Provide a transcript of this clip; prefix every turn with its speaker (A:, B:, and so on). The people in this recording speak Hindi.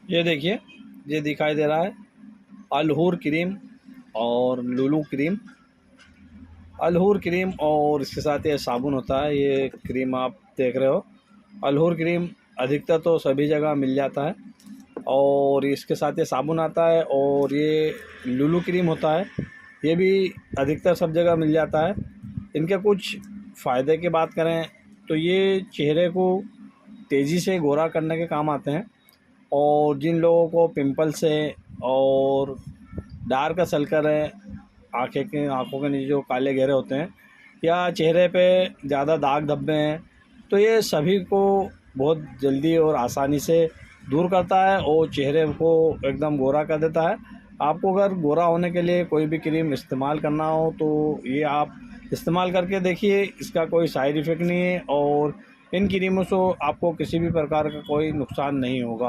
A: ये देखिए, ये दिखाई दे रहा है अलहूर क्रीम और लुलू क्रीम। अलहूर क्रीम और इसके साथ ये साबुन होता है। ये क्रीम आप देख रहे हो, अलहूर क्रीम अधिकतर तो सभी जगह मिल जाता है, और इसके साथ ये साबुन आता है। और ये लुलू क्रीम होता है, ये भी अधिकतर सब जगह मिल जाता है। इनके कुछ फ़ायदे की बात करें तो ये चेहरे को तेज़ी से गोरा करने के काम आते हैं। और जिन लोगों को पिंपल्स है और डार्क सर्कल है, आँखों के नीचे जो काले घेरे होते हैं, या चेहरे पे ज़्यादा दाग धब्बे हैं, तो ये सभी को बहुत जल्दी और आसानी से दूर करता है और चेहरे को एकदम गोरा कर देता है। आपको अगर गोरा होने के लिए कोई भी क्रीम इस्तेमाल करना हो तो ये आप इस्तेमाल करके देखिए, इसका कोई साइड इफ़ेक्ट नहीं है और इन क्रीमों से आपको किसी भी प्रकार का कोई नुकसान नहीं होगा।